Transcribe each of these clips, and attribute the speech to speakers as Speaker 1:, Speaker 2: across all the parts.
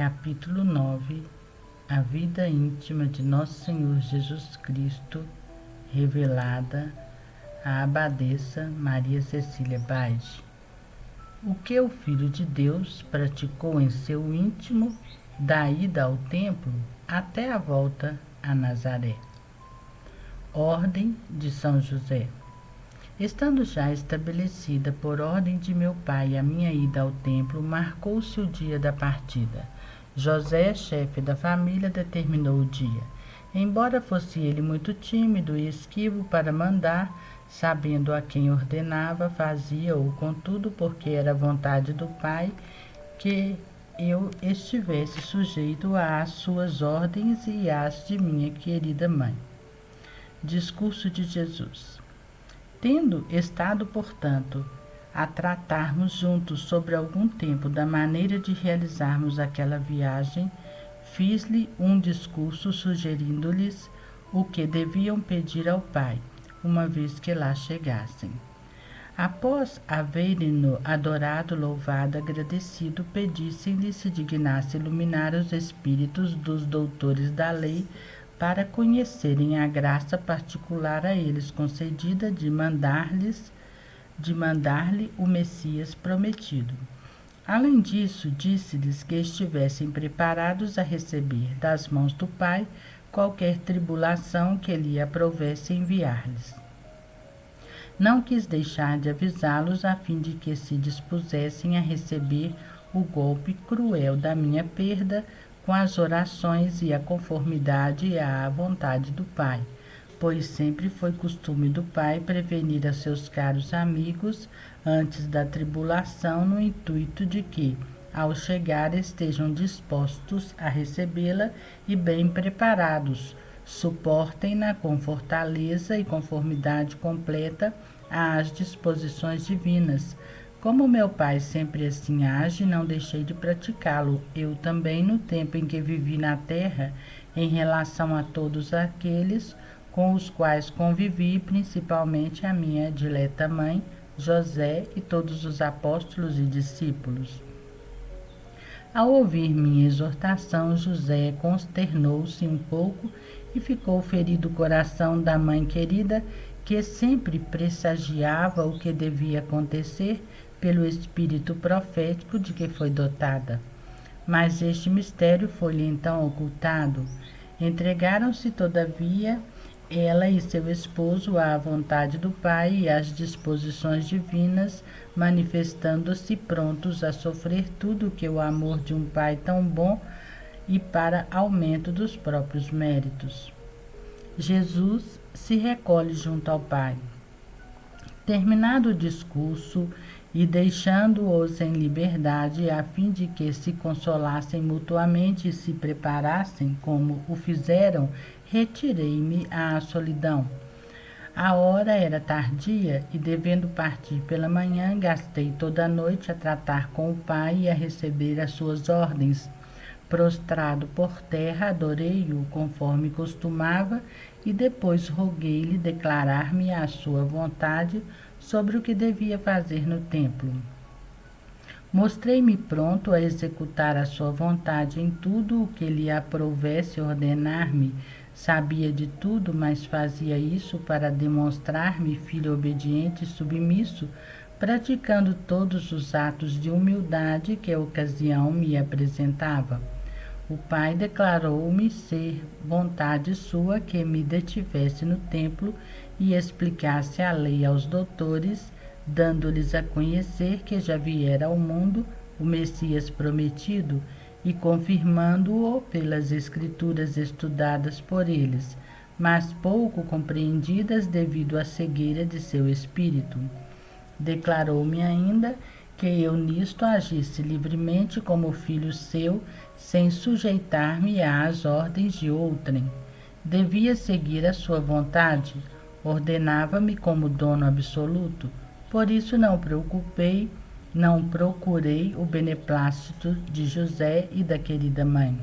Speaker 1: Capítulo 9. A vida íntima de Nosso Senhor Jesus Cristo, revelada à abadesa Maria Cecília Baide. O que o Filho de Deus praticou em seu íntimo, da ida ao templo até a volta a Nazaré. Ordem de São José. Estando já estabelecida por ordem de meu pai a minha ida ao templo, marcou-se o dia da partida. José, chefe da família, determinou o dia. Embora fosse ele muito tímido e esquivo para mandar, sabendo a quem ordenava, fazia-o, contudo, porque era vontade do Pai que eu estivesse sujeito às suas ordens e às de minha querida mãe. Discurso de Jesus. Tendo estado, portanto, a tratarmos juntos sobre algum tempo da maneira de realizarmos aquela viagem, fiz-lhe um discurso sugerindo-lhes o que deviam pedir ao Pai, uma vez que lá chegassem. Após haverem-no adorado, louvado, agradecido, pedissem-lhe se dignasse iluminar os espíritos dos doutores da lei, para conhecerem a graça particular a eles concedida de mandar-lhe o Messias prometido. Além disso, disse-lhes que estivessem preparados a receber das mãos do Pai qualquer tribulação que lhe aprovesse enviar-lhes. Não quis deixar de avisá-los a fim de que se dispusessem a receber o golpe cruel da minha perda, com as orações e a conformidade à vontade do Pai, pois sempre foi costume do Pai prevenir a seus caros amigos antes da tribulação, no intuito de que, ao chegar, estejam dispostos a recebê-la e bem preparados, suportem-na com fortaleza e conformidade completa às disposições divinas. Como meu pai sempre assim age, não deixei de praticá-lo, eu também, no tempo em que vivi na terra, em relação a todos aqueles com os quais convivi, principalmente a minha dileta mãe, José, e todos os apóstolos e discípulos. Ao ouvir minha exortação, José consternou-se um pouco e ficou ferido o coração da mãe querida, que sempre pressagiava o que devia acontecer pelo espírito profético de que foi dotada. Mas este mistério foi-lhe então ocultado. Entregaram-se, todavia, ela e seu esposo à vontade do Pai e às disposições divinas, manifestando-se prontos a sofrer tudo o que o amor de um Pai tão bom e para aumento dos próprios méritos. Jesus se recolhe junto ao Pai. Terminado o discurso e deixando-os em liberdade, a fim de que se consolassem mutuamente e se preparassem, como o fizeram, retirei-me à solidão. A hora era tardia e, devendo partir pela manhã, gastei toda a noite a tratar com o Pai e a receber as suas ordens. Prostrado por terra, adorei-o conforme costumava e depois roguei-lhe declarar-me à sua vontade sobre o que devia fazer no templo. Mostrei-me pronto a executar a sua vontade em tudo o que lhe aprovesse ordenar-me. Sabia de tudo, mas fazia isso para demonstrar-me filho obediente e submisso, praticando todos os atos de humildade que a ocasião me apresentava. O Pai declarou-me ser vontade sua que me detivesse no templo e explicasse a lei aos doutores, dando-lhes a conhecer que já viera ao mundo o Messias prometido e confirmando-o pelas escrituras estudadas por eles, mas pouco compreendidas devido à cegueira de seu espírito. Declarou-me ainda que eu nisto agisse livremente como filho seu, sem sujeitar-me às ordens de outrem. Devia seguir a sua vontade, ordenava-me como dono absoluto, por isso não procurei o beneplácito de José e da querida mãe.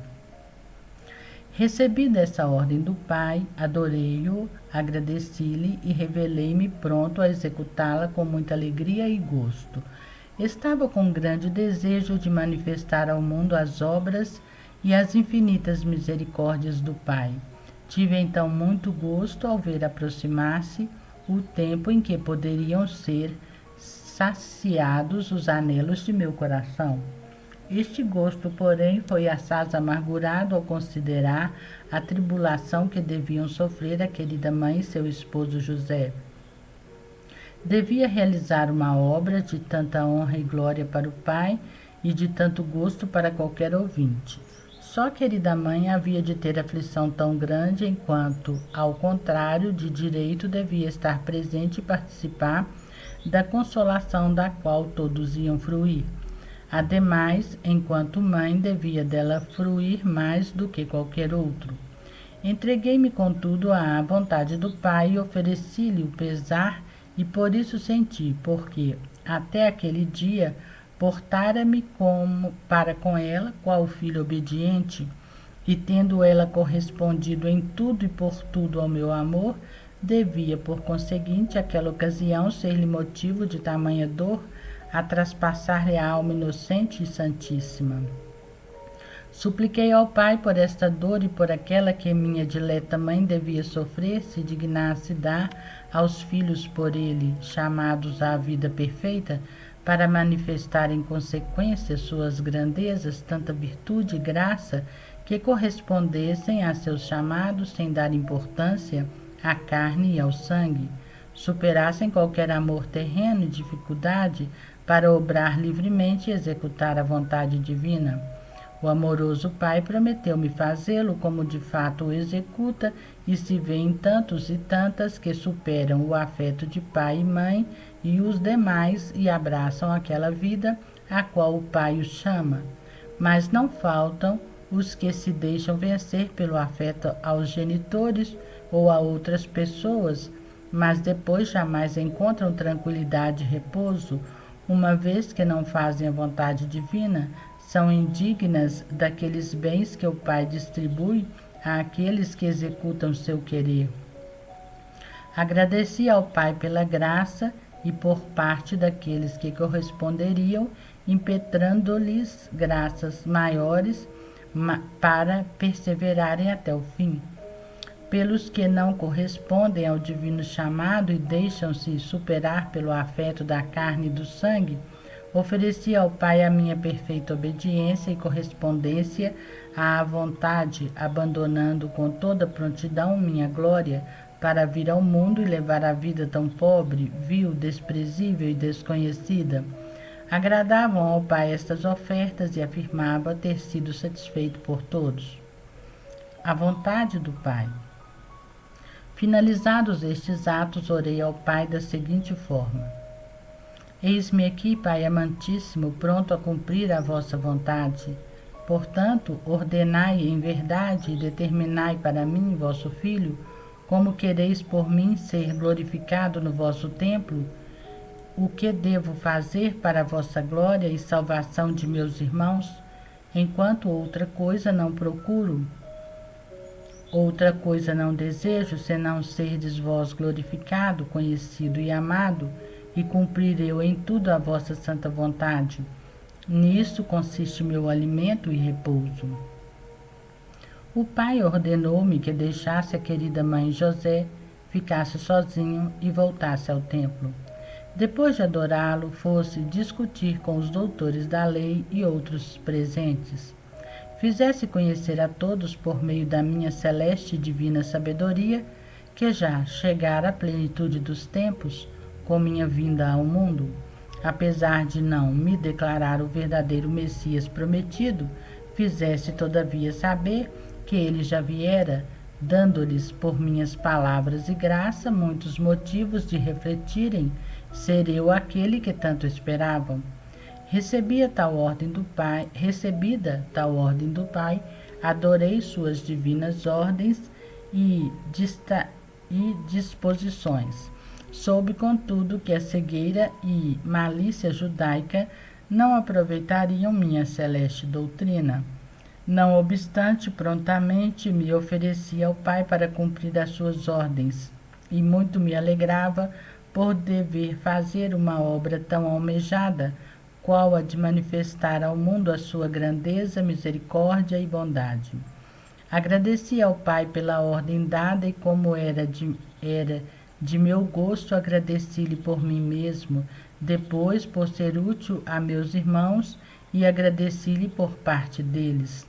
Speaker 1: Recebi dessa ordem do Pai, adorei-o, agradeci-lhe e revelei-me pronto a executá-la com muita alegria e gosto. Estava com grande desejo de manifestar ao mundo as obras e as infinitas misericórdias do Pai. Tive então muito gosto ao ver aproximar-se o tempo em que poderiam ser saciados os anelos de meu coração. Este gosto, porém, foi assaz amargurado ao considerar a tribulação que deviam sofrer a querida mãe e seu esposo José. Devia realizar uma obra de tanta honra e glória para o Pai e de tanto gosto para qualquer ouvinte. Só a querida mãe havia de ter aflição tão grande, enquanto, ao contrário, de direito devia estar presente e participar da consolação da qual todos iam fruir. Ademais, enquanto mãe, devia dela fruir mais do que qualquer outro. Entreguei-me, contudo, à vontade do Pai e ofereci-lhe o pesar, e por isso senti, porque, até aquele dia, portara-me para com ela, qual filho obediente, e tendo ela correspondido em tudo e por tudo ao meu amor, devia, por conseguinte, aquela ocasião ser-lhe motivo de tamanha dor, a traspassar-lhe a alma inocente e santíssima. Supliquei ao Pai por esta dor e por aquela que minha dileta mãe devia sofrer, se dignasse dar aos filhos por ele, chamados à vida perfeita, para manifestar em consequência suas grandezas, tanta virtude e graça, que correspondessem a seus chamados sem dar importância à carne e ao sangue, superassem qualquer amor terreno e dificuldade para obrar livremente e executar a vontade divina. O amoroso Pai prometeu-me fazê-lo, como de fato o executa, e se vê em tantos e tantas que superam o afeto de pai e mãe e os demais e abraçam aquela vida a qual o Pai os chama. Mas não faltam os que se deixam vencer pelo afeto aos genitores ou a outras pessoas, mas depois jamais encontram tranquilidade e repouso, uma vez que não fazem a vontade divina, são indignas daqueles bens que o Pai distribui àqueles que executam seu querer. Agradeci ao Pai pela graça e por parte daqueles que corresponderiam, impetrando-lhes graças maiores para perseverarem até o fim. Pelos que não correspondem ao divino chamado e deixam-se superar pelo afeto da carne e do sangue, ofereci ao Pai a minha perfeita obediência e correspondência à vontade, abandonando com toda prontidão minha glória para vir ao mundo e levar a vida tão pobre, vil, desprezível e desconhecida. Agradavam ao Pai estas ofertas e afirmava ter sido satisfeito por todos. A vontade do Pai. Finalizados estes atos, orei ao Pai da seguinte forma: Eis-me aqui, Pai amantíssimo, pronto a cumprir a vossa vontade. Portanto, ordenai em verdade e determinai para mim, vosso Filho, como quereis por mim ser glorificado no vosso templo, o que devo fazer para a vossa glória e salvação de meus irmãos, enquanto outra coisa não procuro. Outra coisa não desejo, senão serdes vós glorificado, conhecido e amado, e cumprir eu em tudo a vossa santa vontade. Nisso consiste meu alimento e repouso. O Pai ordenou-me que deixasse a querida mãe José, ficasse sozinho e voltasse ao templo. Depois de adorá-lo, fosse discutir com os doutores da lei e outros presentes. Fizesse conhecer a todos, por meio da minha celeste e divina sabedoria, que já chegara a plenitude dos tempos, com minha vinda ao mundo. Apesar de não me declarar o verdadeiro Messias prometido, fizesse todavia saber que ele já viera, dando-lhes por minhas palavras e graça muitos motivos de refletirem ser eu aquele que tanto esperavam. Recebida tal ordem do Pai, adorei suas divinas ordens e disposições. Soube, contudo, que a cegueira e malícia judaica não aproveitariam minha celeste doutrina. Não obstante, prontamente me ofereci ao Pai para cumprir as suas ordens, e muito me alegrava por dever fazer uma obra tão almejada, qual a de manifestar ao mundo a sua grandeza, misericórdia e bondade. Agradeci ao Pai pela ordem dada e, como era de meu gosto, agradeci-lhe por mim mesmo, depois por ser útil a meus irmãos, e agradeci-lhe por parte deles.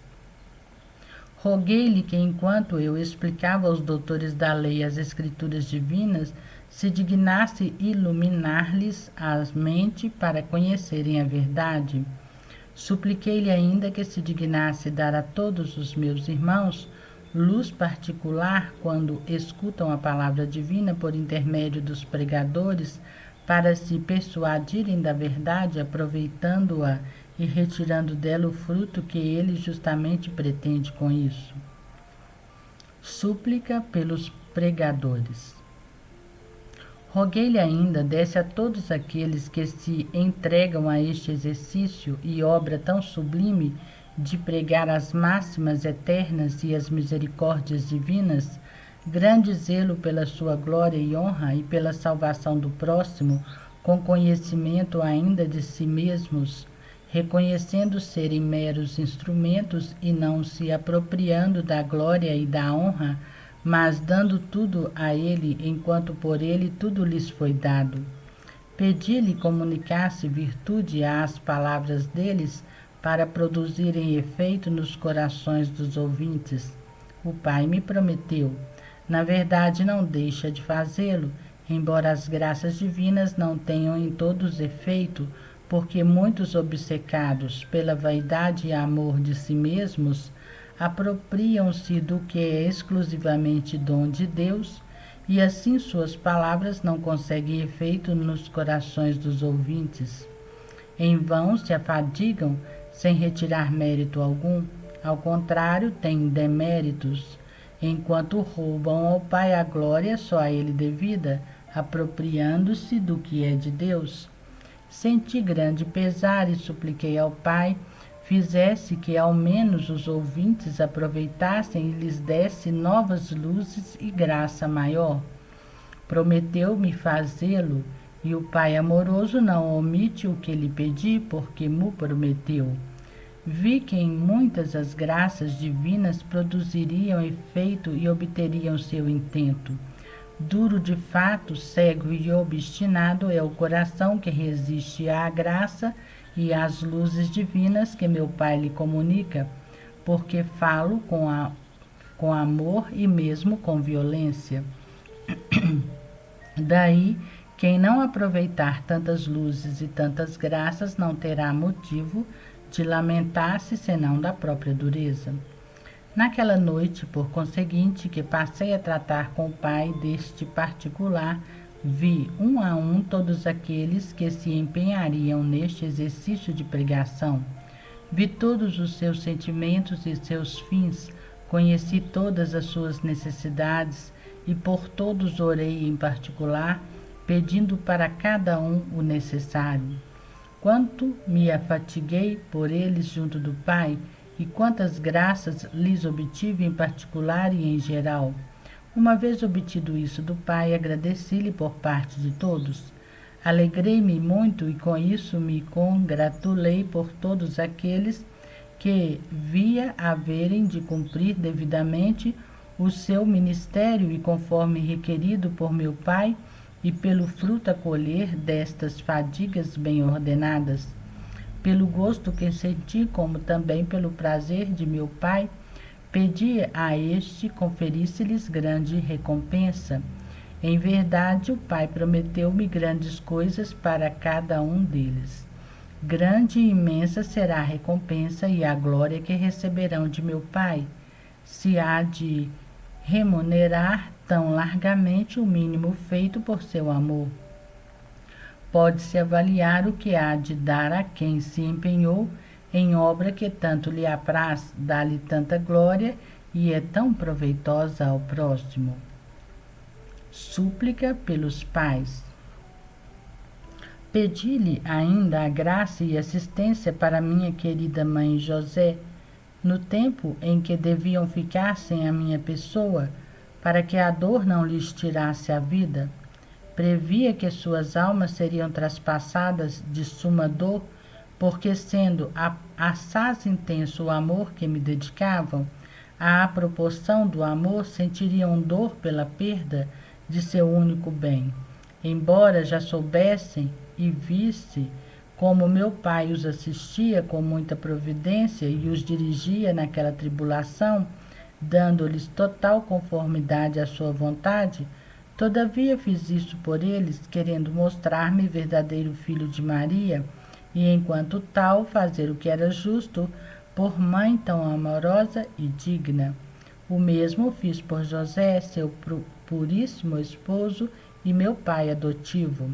Speaker 1: Roguei-lhe que, enquanto eu explicava aos doutores da lei as escrituras divinas, se dignasse iluminar-lhes a mente para conhecerem a verdade. Supliquei-lhe ainda que se dignasse dar a todos os meus irmãos luz particular quando escutam a palavra divina por intermédio dos pregadores, para se persuadirem da verdade, aproveitando-a e retirando dela o fruto que ele justamente pretende com isso. Súplica pelos pregadores. Roguei-lhe ainda desse a todos aqueles que se entregam a este exercício e obra tão sublime de pregar as máximas eternas e as misericórdias divinas, grande zelo pela sua glória e honra e pela salvação do próximo, com conhecimento ainda de si mesmos, reconhecendo serem meros instrumentos e não se apropriando da glória e da honra, mas dando tudo a ele, enquanto por ele tudo lhes foi dado. Pedi-lhe comunicasse virtude às palavras deles, para produzirem efeito nos corações dos ouvintes. O Pai me prometeu. Na verdade, não deixa de fazê-lo, embora as graças divinas não tenham em todos efeito, porque muitos, obcecados pela vaidade e amor de si mesmos, apropriam-se do que é exclusivamente dom de Deus, e assim suas palavras não conseguem efeito nos corações dos ouvintes. Em vão se afadigam sem retirar mérito algum, ao contrário, têm deméritos, enquanto roubam ao Pai a glória só a ele devida, apropriando-se do que é de Deus. Senti grande pesar e supliquei ao Pai fizesse que ao menos os ouvintes aproveitassem e lhes desse novas luzes e graça maior. Prometeu-me fazê-lo, e o Pai amoroso não omite o que lhe pedi, porque mo prometeu. Vi que em muitas as graças divinas produziriam efeito e obteriam seu intento. Duro de fato, cego e obstinado é o coração que resiste à graça e às luzes divinas que meu Pai lhe comunica, porque falo com amor e mesmo com violência. Daí, quem não aproveitar tantas luzes e tantas graças não terá motivo de lamentar-se senão da própria dureza. Naquela noite, por conseguinte, que passei a tratar com o Pai deste particular, vi um a um todos aqueles que se empenhariam neste exercício de pregação. Vi todos os seus sentimentos e seus fins, conheci todas as suas necessidades e por todos orei em particular, pedindo para cada um o necessário. Quanto me afatiguei por eles junto do Pai, e quantas graças lhes obtive em particular e em geral. Uma vez obtido isso do Pai, agradeci-lhe por parte de todos. Alegrei-me muito e com isso me congratulei por todos aqueles que via haverem de cumprir devidamente o seu ministério e conforme requerido por meu Pai, e pelo fruto a colher destas fadigas bem ordenadas. Pelo gosto que senti, como também pelo prazer de meu Pai, pedi a este conferisse-lhes grande recompensa. Em verdade, o Pai prometeu-me grandes coisas para cada um deles. Grande e imensa será a recompensa e a glória que receberão de meu Pai, se há de remunerar tão largamente o mínimo feito por seu amor. Pode-se avaliar o que há de dar a quem se empenhou em obra que tanto lhe apraz, dá-lhe tanta glória e é tão proveitosa ao próximo. Súplica pelos pais. Pedi-lhe ainda a graça e assistência para minha querida mãe José, no tempo em que deviam ficar sem a minha pessoa, para que a dor não lhes tirasse a vida. Previa que suas almas seriam traspassadas de suma dor porque sendo assaz intenso o amor que me dedicavam, à proporção do amor sentiriam dor pela perda de seu único bem. Embora já soubessem e visse como meu pai os assistia com muita providência e os dirigia naquela tribulação, dando-lhes total conformidade à sua vontade, todavia fiz isso por eles, querendo mostrar-me verdadeiro filho de Maria, e enquanto tal fazer o que era justo por mãe tão amorosa e digna. O mesmo fiz por José, seu puríssimo esposo e meu pai adotivo.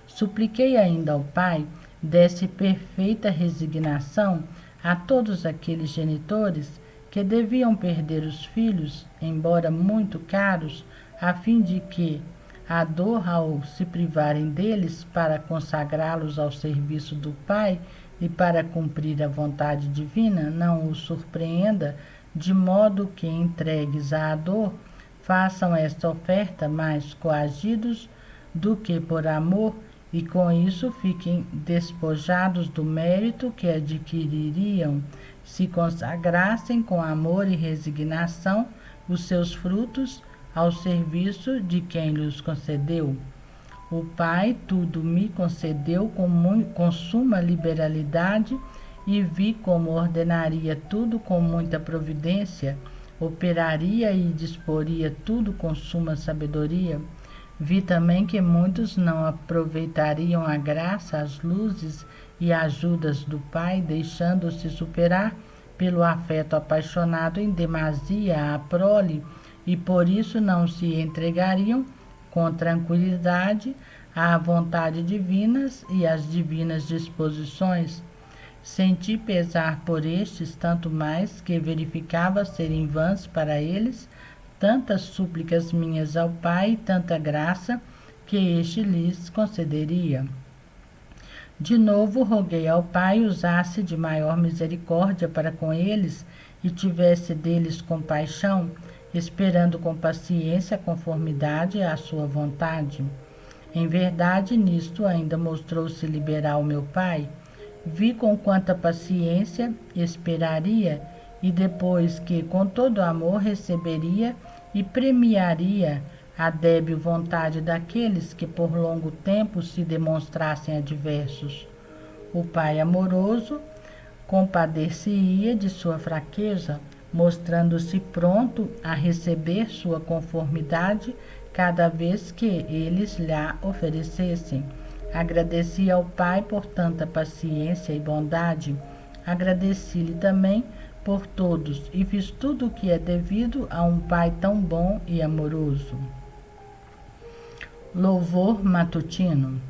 Speaker 1: Supliquei ainda ao Pai desse perfeita resignação a todos aqueles genitores que deviam perder os filhos, embora muito caros, a fim de que a dor ao se privarem deles para consagrá-los ao serviço do Pai e para cumprir a vontade divina não os surpreenda, de modo que, entregues à dor, façam esta oferta mais coagidos do que por amor, e com isso fiquem despojados do mérito que adquiririam se consagrassem com amor e resignação os seus frutos ao serviço de quem lhes concedeu. O Pai tudo me concedeu com suma liberalidade, e vi como ordenaria tudo com muita providência, operaria e disporia tudo com suma sabedoria. Vi também que muitos não aproveitariam a graça, as luzes e ajudas do Pai, deixando-se superar pelo afeto apaixonado em demasia à prole, e por isso não se entregariam com tranquilidade à vontade divinas e às divinas disposições. Senti pesar por estes, tanto mais que verificava serem vãs para eles tantas súplicas minhas ao Pai e tanta graça que este lhes concederia. De novo roguei ao Pai usasse de maior misericórdia para com eles e tivesse deles compaixão, esperando com paciência a conformidade à sua vontade. Em verdade, nisto ainda mostrou-se liberal meu Pai. Vi com quanta paciência esperaria, e depois que com todo amor receberia e premiaria a débil vontade daqueles que por longo tempo se demonstrassem adversos. O Pai amoroso compadecia de sua fraqueza, mostrando-se pronto a receber sua conformidade cada vez que eles lhe oferecessem. Agradeci ao Pai por tanta paciência e bondade. Agradeci-lhe também por todos e fiz tudo o que é devido a um Pai tão bom e amoroso. Louvor matutino.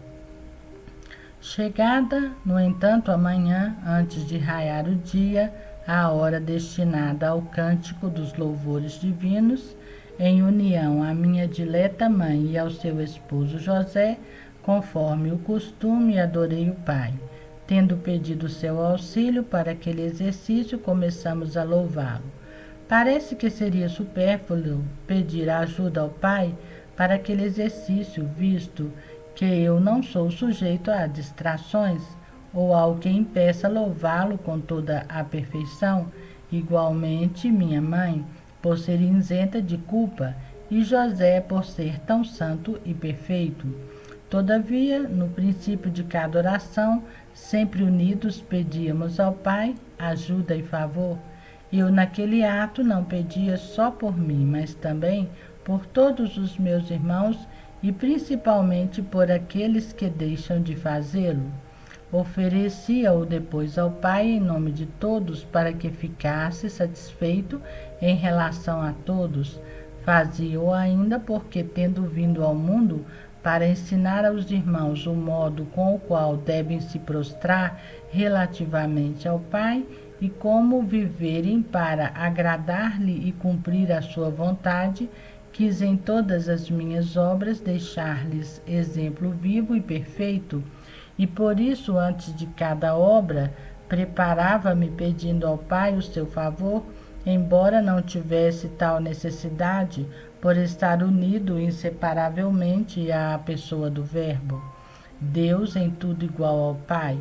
Speaker 1: Chegada, no entanto, amanhã, antes de raiar o dia, a hora destinada ao cântico dos louvores divinos, em união à minha dileta mãe e ao seu esposo José, conforme o costume, adorei o Pai. Tendo pedido seu auxílio para aquele exercício, começamos a louvá-lo. Parece que seria supérfluo pedir ajuda ao Pai para aquele exercício, visto que eu não sou sujeito a distrações, ou ao que impeça louvá-lo com toda a perfeição. Igualmente, minha mãe, por ser isenta de culpa, e José por ser tão santo e perfeito. Todavia, no princípio de cada oração, sempre unidos pedíamos ao Pai ajuda e favor. Eu naquele ato não pedia só por mim, mas também por todos os meus irmãos e principalmente por aqueles que deixam de fazê-lo. Oferecia-o depois ao Pai em nome de todos para que ficasse satisfeito em relação a todos. Fazia-o ainda porque, tendo vindo ao mundo para ensinar aos irmãos o modo com o qual devem se prostrar relativamente ao Pai e como viverem para agradar-lhe e cumprir a sua vontade, quis em todas as minhas obras deixar-lhes exemplo vivo e perfeito, e por isso, antes de cada obra, preparava-me pedindo ao Pai o seu favor, embora não tivesse tal necessidade, por estar unido inseparavelmente à pessoa do Verbo. Deus em tudo igual ao Pai.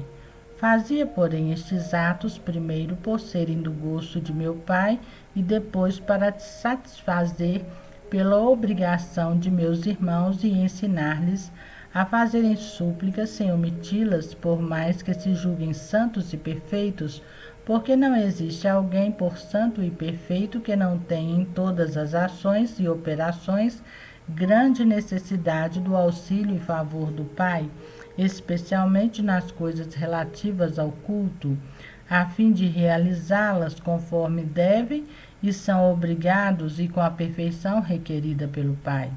Speaker 1: Fazia, porém, estes atos primeiro por serem do gosto de meu pai e depois para satisfazer pela obrigação de meus irmãos e ensinar-lhes a fazerem súplicas sem omiti-las, por mais que se julguem santos e perfeitos, porque não existe alguém por santo e perfeito que não tenha em todas as ações e operações grande necessidade do auxílio e favor do Pai, especialmente nas coisas relativas ao culto, a fim de realizá-las conforme devem e são obrigados e com a perfeição requerida pelo Pai.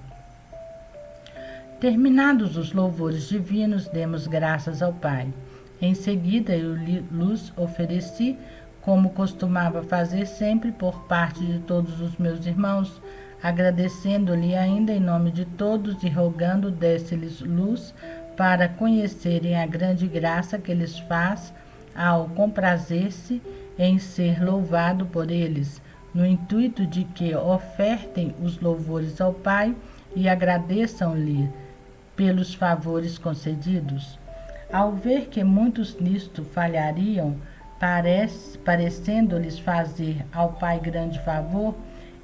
Speaker 1: Terminados os louvores divinos, demos graças ao Pai. Em seguida, eu lhes ofereci, como costumava fazer sempre por parte de todos os meus irmãos, agradecendo-lhe ainda em nome de todos e rogando desse-lhes luz para conhecerem a grande graça que lhes faz ao comprazer-se em ser louvado por eles, no intuito de que ofertem os louvores ao Pai e agradeçam-lhe pelos favores concedidos. Ao ver que muitos nisto falhariam, parecendo-lhes fazer ao Pai grande favor,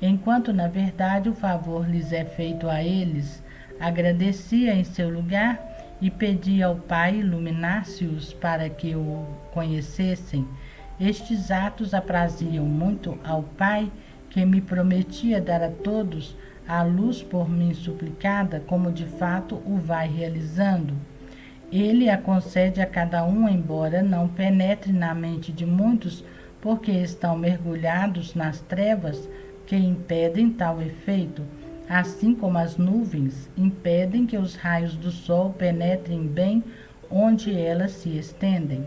Speaker 1: enquanto na verdade o favor lhes é feito a eles, agradecia em seu lugar e pedia ao Pai iluminasse-os para que o conhecessem. Estes atos apraziam muito ao Pai, que me prometia dar a todos a luz por mim suplicada, como de fato o vai realizando. Ele a concede a cada um, embora não penetre na mente de muitos, porque estão mergulhados nas trevas que impedem tal efeito, assim como as nuvens impedem que os raios do sol penetrem bem onde elas se estendem.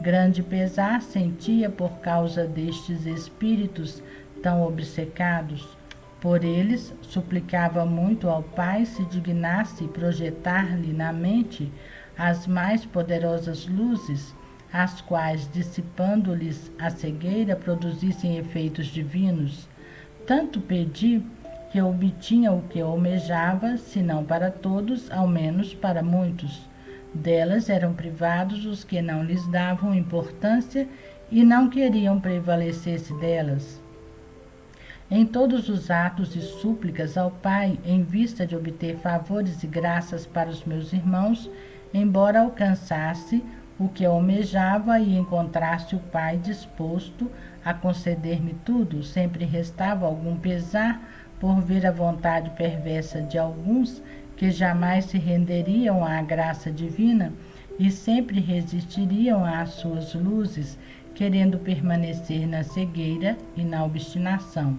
Speaker 1: Grande pesar sentia por causa destes espíritos tão obcecados. Por eles, suplicava muito ao Pai se dignasse projetar-lhe na mente as mais poderosas luzes, as quais, dissipando-lhes a cegueira, produzissem efeitos divinos. Tanto pedi que obtinha o que almejava, se não para todos, ao menos para muitos. Delas eram privados os que não lhes davam importância e não queriam prevalecer-se delas. Em todos os atos e súplicas ao Pai, em vista de obter favores e graças para os meus irmãos, embora alcançasse o que almejava e encontrasse o Pai disposto a conceder-me tudo, sempre restava algum pesar por ver a vontade perversa de alguns que jamais se renderiam à graça divina e sempre resistiriam às suas luzes, querendo permanecer na cegueira e na obstinação.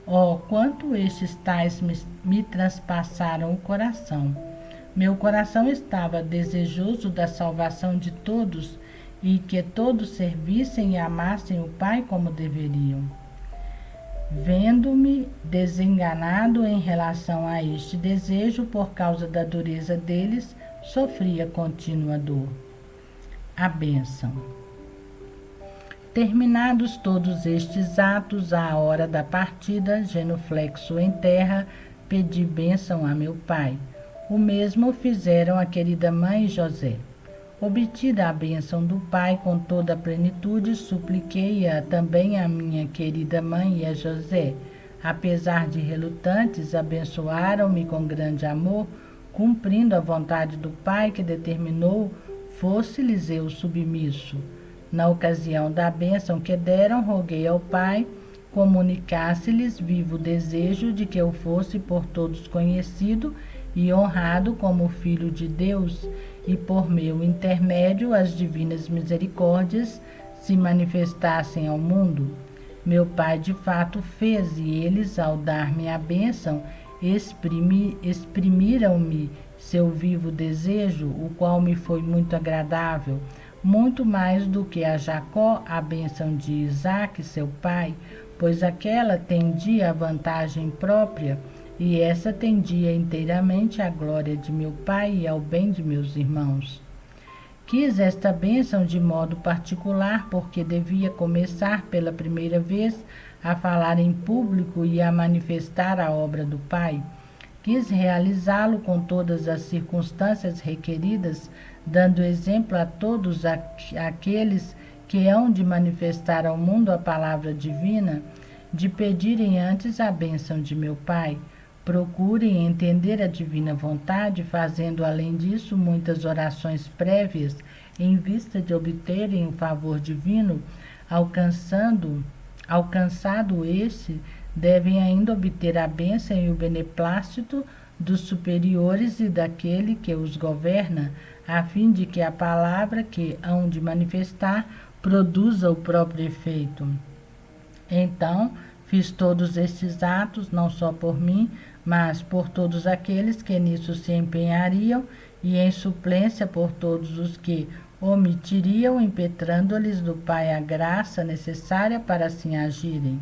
Speaker 1: Oh, quanto estes tais me transpassaram o coração! Meu coração estava desejoso da salvação de todos e que todos servissem e amassem o Pai como deveriam. Vendo-me desenganado em relação a este desejo por causa da dureza deles, sofria contínua dor. A bênção. Terminados todos estes atos, à hora da partida, genuflexo em terra, pedi bênção a meu pai. O mesmo fizeram a querida mãe e José. Obtida a bênção do pai com toda a plenitude, supliquei-a também à minha querida mãe e a José. Apesar de relutantes, abençoaram-me com grande amor, cumprindo a vontade do pai que determinou fosse-lhes eu submisso. Na ocasião da bênção que deram, roguei ao Pai, comunicasse-lhes vivo desejo de que eu fosse por todos conhecido e honrado como Filho de Deus, e por meu intermédio as divinas misericórdias se manifestassem ao mundo. Meu Pai de fato fez, e eles, ao dar-me a bênção, exprimiram-me seu vivo desejo, o qual me foi muito agradável, muito mais do que a Jacó a bênção de Isaque, seu pai, pois aquela tendia a vantagem própria e essa tendia inteiramente à glória de meu pai e ao bem de meus irmãos. Quis esta bênção de modo particular porque devia começar pela primeira vez a falar em público e a manifestar a obra do Pai. Quis realizá-lo com todas as circunstâncias requeridas dando exemplo a todos aqueles que hão de manifestar ao mundo a palavra divina, de pedirem antes a bênção de meu Pai. Procurem entender a divina vontade, fazendo além disso muitas orações prévias em vista de obterem o favor divino, alcançado este, devem ainda obter a bênção e o beneplácito dos superiores e daquele que os governa, a fim de que a palavra que hão de manifestar produza o próprio efeito. Então, fiz todos estes atos, não só por mim, mas por todos aqueles que nisso se empenhariam, e em suplência por todos os que omitiriam, impetrando-lhes do Pai a graça necessária para assim agirem.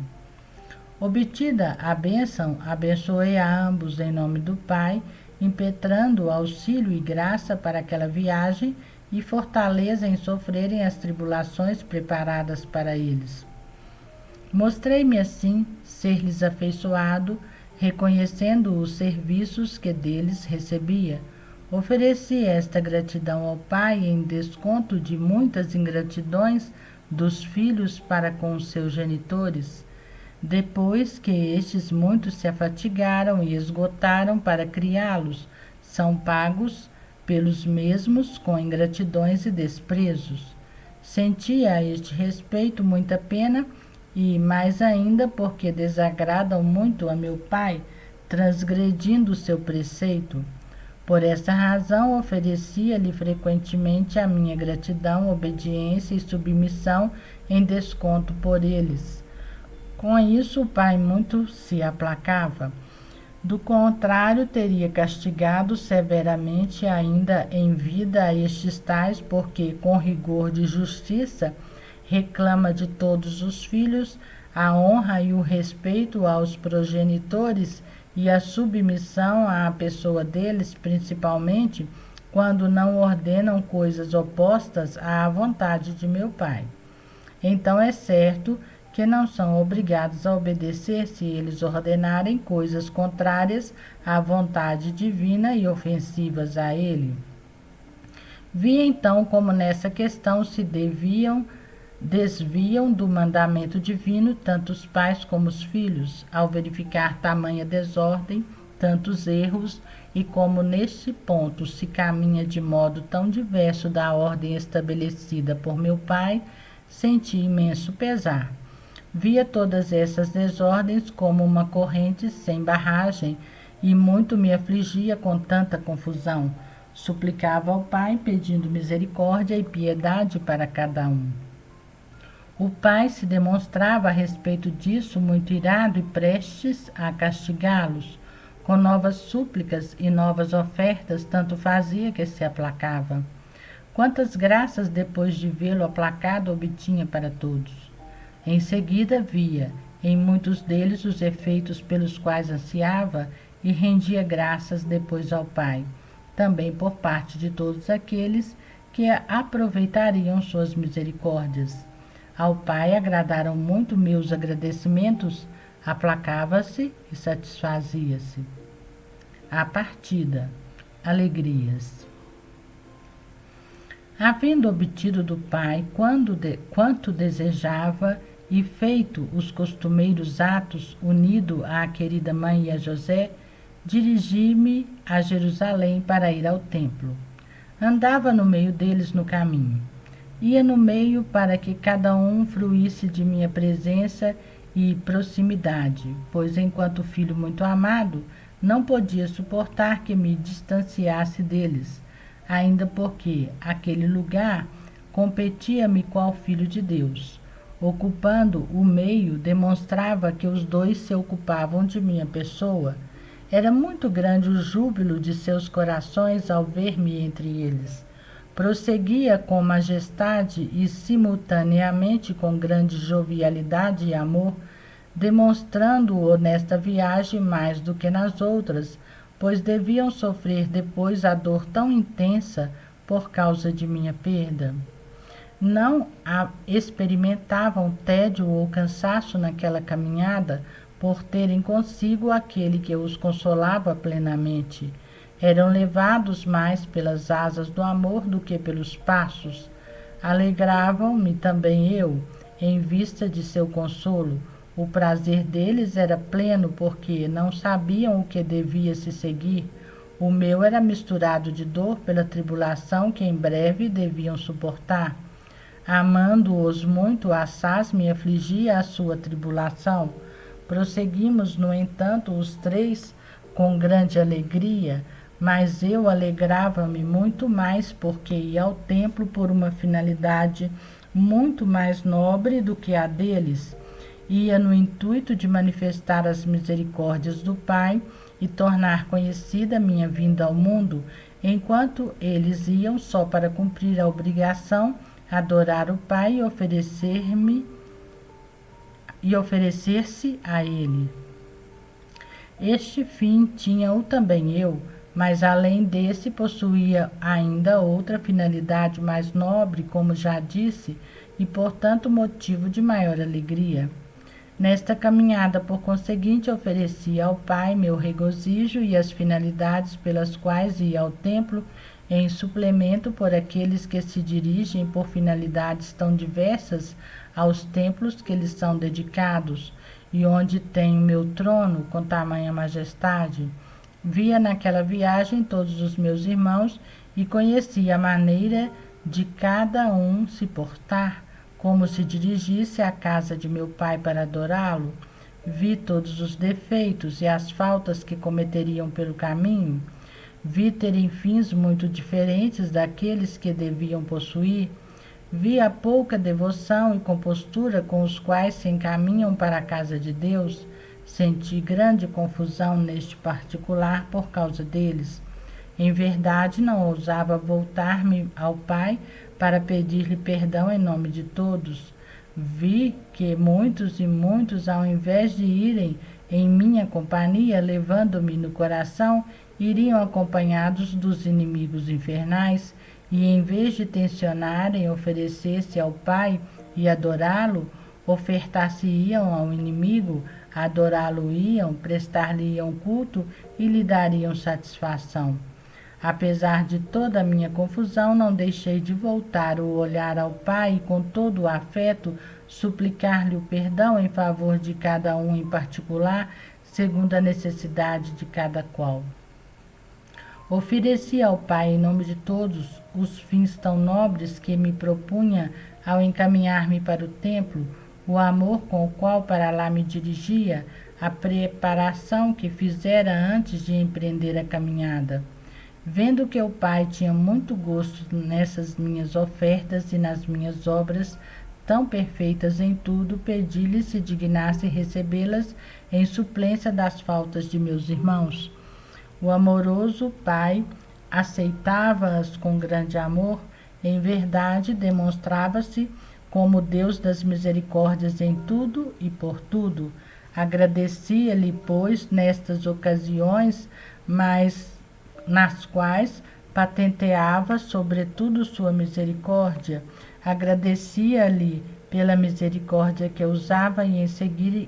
Speaker 1: Obtida a bênção, abençoei a ambos em nome do Pai, impetrando auxílio e graça para aquela viagem e fortaleza em sofrerem as tribulações preparadas para eles. Mostrei-me assim ser-lhes afeiçoado, reconhecendo os serviços que deles recebia. Ofereci esta gratidão ao Pai em desconto de muitas ingratidões dos filhos para com os seus genitores, depois que estes muitos se afatigaram e esgotaram para criá-los, são pagos pelos mesmos com ingratidões e desprezos. Sentia a este respeito muita pena, e mais ainda porque desagradam muito a meu Pai, transgredindo o seu preceito. Por essa razão, oferecia-lhe frequentemente a minha gratidão, obediência e submissão em desconto por eles. Com isso, o Pai muito se aplacava. Do contrário, teria castigado severamente ainda em vida a estes tais, porque, com rigor de justiça, reclama de todos os filhos a honra e o respeito aos progenitores e a submissão à pessoa deles, principalmente quando não ordenam coisas opostas à vontade de meu Pai. Então é certo que não são obrigados a obedecer se eles ordenarem coisas contrárias à vontade divina e ofensivas a ele. Vi então como nessa questão se desviam do mandamento divino tanto os pais como os filhos, ao verificar tamanha desordem, tantos erros, e como neste ponto se caminha de modo tão diverso da ordem estabelecida por meu Pai, senti imenso pesar. Via todas essas desordens como uma corrente sem barragem, e muito me afligia com tanta confusão. Suplicava ao Pai, pedindo misericórdia e piedade para cada um. O Pai se demonstrava a respeito disso muito irado e prestes a castigá-los. Com novas súplicas e novas ofertas, tanto fazia que se aplacava. Quantas graças depois de vê-lo aplacado obtinha para todos. Em seguida via, em muitos deles, os efeitos pelos quais ansiava e rendia graças depois ao Pai, também por parte de todos aqueles que aproveitariam suas misericórdias. Ao Pai agradaram muito meus agradecimentos, aplacava-se e satisfazia-se. A partida, alegrias. Havendo obtido do Pai quanto desejava e feito os costumeiros atos, unido à querida mãe e a José, dirigi-me a Jerusalém para ir ao templo. Andava no meio deles no caminho. Ia no meio para que cada um fruísse de minha presença e proximidade, pois enquanto filho muito amado, não podia suportar que me distanciasse deles, ainda porque aquele lugar competia-me qual filho de Deus. Ocupando o meio, demonstrava que os dois se ocupavam de minha pessoa. Era muito grande o júbilo de seus corações ao ver-me entre eles. Prosseguia com majestade e simultaneamente com grande jovialidade e amor, demonstrando-o nesta viagem mais do que nas outras, pois deviam sofrer depois a dor tão intensa por causa de minha perda. Não experimentavam tédio ou cansaço naquela caminhada, por terem consigo aquele que os consolava plenamente. Eram levados mais pelas asas do amor do que pelos passos. Alegravam-me também eu, em vista de seu consolo. O prazer deles era pleno, porque não sabiam o que devia se seguir. O meu era misturado de dor pela tribulação que em breve deviam suportar. Amando-os muito, assaz me afligia a sua tribulação. Prosseguimos, no entanto, os três com grande alegria, mas eu alegrava-me muito mais porque ia ao templo por uma finalidade muito mais nobre do que a deles. Ia no intuito de manifestar as misericórdias do Pai e tornar conhecida minha vinda ao mundo, enquanto eles iam só para cumprir a obrigação, adorar o Pai e oferecer-se a Ele. Este fim tinha-o também eu, mas além desse possuía ainda outra finalidade mais nobre, como já disse, e portanto motivo de maior alegria. Nesta caminhada, por conseguinte, oferecia ao Pai meu regozijo e as finalidades pelas quais ia ao templo, em suplemento por aqueles que se dirigem por finalidades tão diversas aos templos que lhes são dedicados, e onde tenho meu trono com tamanha majestade. Via naquela viagem todos os meus irmãos e conhecia a maneira de cada um se portar, como se dirigisse à casa de meu pai para adorá-lo. Vi todos os defeitos e as faltas que cometeriam pelo caminho. Vi terem fins muito diferentes daqueles que deviam possuir. Vi a pouca devoção e compostura com os quais se encaminham para a casa de Deus. Senti grande confusão neste particular por causa deles. Em verdade, não ousava voltar-me ao Pai para pedir-lhe perdão em nome de todos. Vi que muitos e muitos, ao invés de irem em minha companhia, levando-me no coração, iriam acompanhados dos inimigos infernais, e em vez de tensionarem oferecer-se ao Pai e adorá-lo, ofertar-se-iam ao inimigo, adorá-lo-iam, prestar-lhe-iam culto e lhe dariam satisfação. Apesar de toda a minha confusão, não deixei de voltar o olhar ao Pai e, com todo o afeto, suplicar-lhe o perdão em favor de cada um em particular, segundo a necessidade de cada qual. Ofereci ao Pai, em nome de todos, os fins tão nobres que me propunha ao encaminhar-me para o templo, o amor com o qual para lá me dirigia, a preparação que fizera antes de empreender a caminhada. Vendo que o Pai tinha muito gosto nessas minhas ofertas e nas minhas obras, tão perfeitas em tudo, pedi-lhe se dignasse recebê-las em suplência das faltas de meus irmãos. O amoroso Pai aceitava-as com grande amor, em verdade demonstrava-se como Deus das misericórdias em tudo e por tudo. Agradecia-lhe, pois, nestas ocasiões, mas nas quais patenteava sobretudo sua misericórdia. Agradecia-lhe pela misericórdia que usava e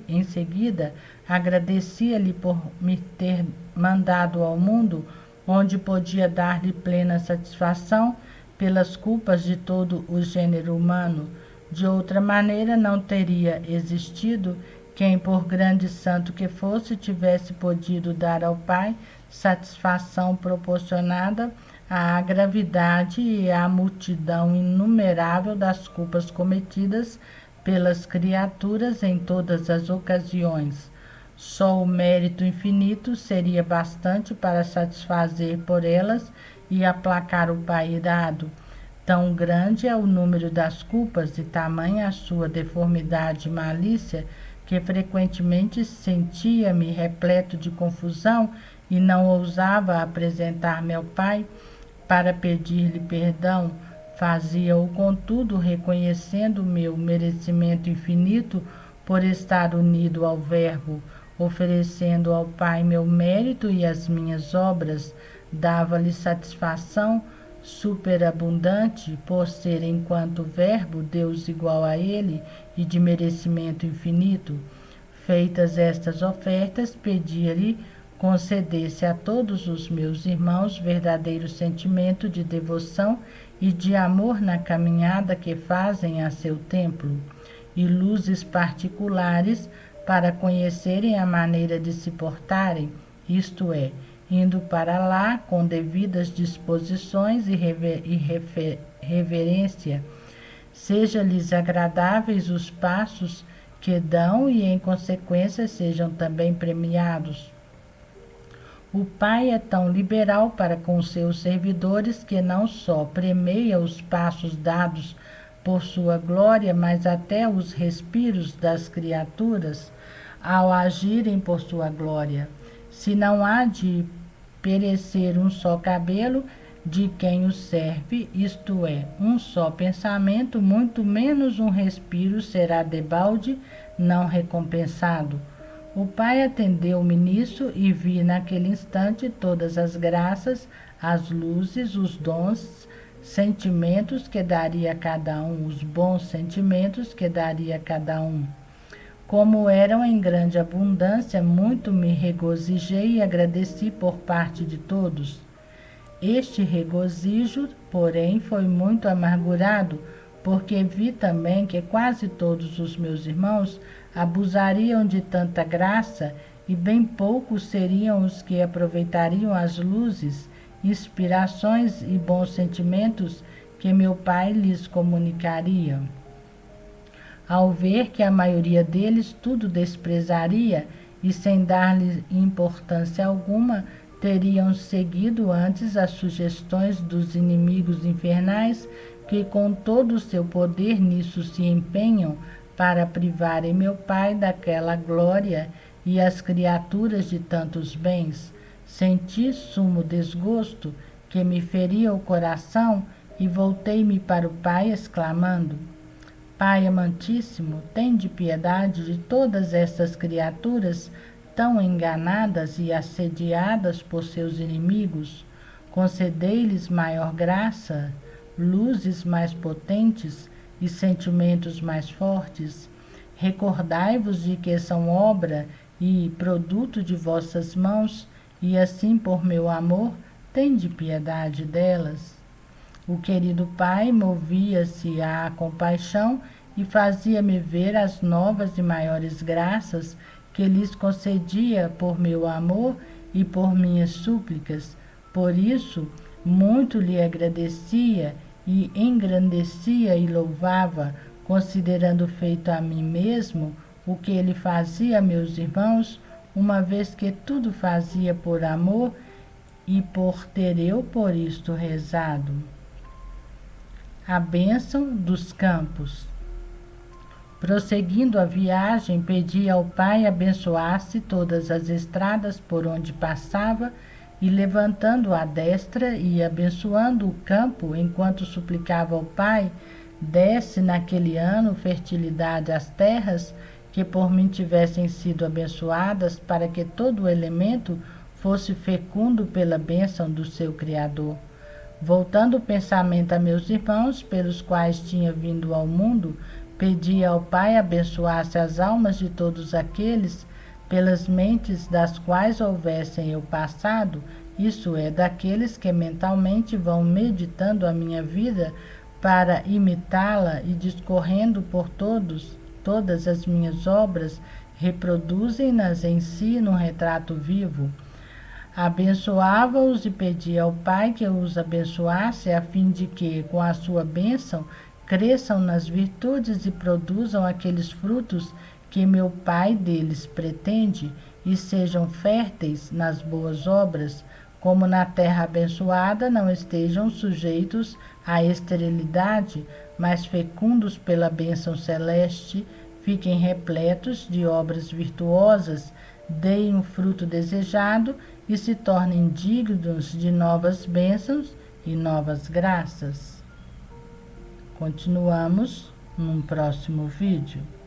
Speaker 1: em seguida agradecia-lhe por me ter mandado ao mundo, onde podia dar-lhe plena satisfação pelas culpas de todo o gênero humano. De outra maneira não teria existido quem, por grande santo que fosse, tivesse podido dar ao Pai satisfação proporcionada à gravidade e à multidão inumerável das culpas cometidas pelas criaturas em todas as ocasiões. Só o mérito infinito seria bastante para satisfazer por elas e aplacar o Pai irado. Tão grande é o número das culpas e tamanha a sua deformidade e malícia, que frequentemente sentia-me repleto de confusão e não ousava apresentar-me ao Pai para pedir-lhe perdão. Fazia-o, contudo, reconhecendo o meu merecimento infinito por estar unido ao Verbo, oferecendo ao Pai meu mérito e as minhas obras, dava-lhe satisfação superabundante por ser, enquanto Verbo, Deus igual a ele e de merecimento infinito. Feitas estas ofertas, pedia-lhe concedesse a todos os meus irmãos verdadeiro sentimento de devoção e de amor na caminhada que fazem a seu templo, e luzes particulares para conhecerem a maneira de se portarem, isto é, indo para lá com devidas disposições e reverência, seja-lhes agradáveis os passos que dão e, em consequência, sejam também premiados. O Pai é tão liberal para com seus servidores que não só premia os passos dados por sua glória, mas até os respiros das criaturas ao agirem por sua glória. Se não há de perecer um só cabelo de quem o serve, isto é, um só pensamento, muito menos um respiro será debalde não recompensado. O Pai atendeu-me nisso e vi naquele instante todas as graças, as luzes, os dons, sentimentos que daria a cada um, os bons sentimentos que daria a cada um. Como eram em grande abundância, muito me regozijei e agradeci por parte de todos. Este regozijo, porém, foi muito amargurado, porque vi também que quase todos os meus irmãos abusariam de tanta graça e bem poucos seriam os que aproveitariam as luzes, inspirações e bons sentimentos que meu Pai lhes comunicaria. Ao ver que a maioria deles tudo desprezaria e sem dar-lhe importância alguma, teriam seguido antes as sugestões dos inimigos infernais que com todo o seu poder nisso se empenham para privarem meu Pai daquela glória e as criaturas de tantos bens, senti sumo desgosto que me feria o coração e voltei-me para o Pai exclamando: Pai amantíssimo, tende piedade de todas estas criaturas tão enganadas e assediadas por seus inimigos, concedei-lhes maior graça, luzes mais potentes e sentimentos mais fortes. Recordai-vos de que são obra e produto de vossas mãos, e assim por meu amor, tende piedade delas. O querido Pai movia-se à compaixão e fazia-me ver as novas e maiores graças que lhes concedia por meu amor e por minhas súplicas. Por isso, muito lhe agradecia e engrandecia e louvava, considerando feito a mim mesmo o que ele fazia a meus irmãos, uma vez que tudo fazia por amor e por ter eu por isto rezado. A bênção dos campos. Prosseguindo a viagem, pedi ao Pai abençoasse todas as estradas por onde passava, e levantando a destra e abençoando o campo, enquanto suplicava ao Pai, desse naquele ano fertilidade às terras que por mim tivessem sido abençoadas, para que todo o elemento fosse fecundo pela bênção do seu Criador. Voltando o pensamento a meus irmãos, pelos quais tinha vindo ao mundo, pedi ao Pai abençoasse as almas de todos aqueles pelas mentes das quais houvessem eu passado, isso é, daqueles que mentalmente vão meditando a minha vida para imitá-la e discorrendo por todas as minhas obras, reproduzem-nas em si num retrato vivo. Abençoava-os e pedia ao Pai que os abençoasse, a fim de que, com a sua bênção, cresçam nas virtudes e produzam aqueles frutos que meu Pai deles pretende, e sejam férteis nas boas obras, como na terra abençoada não estejam sujeitos à esterilidade, mas fecundos pela bênção celeste, fiquem repletos de obras virtuosas, deem o fruto desejado e se tornem dignos de novas bênçãos e novas graças. Continuamos num próximo vídeo.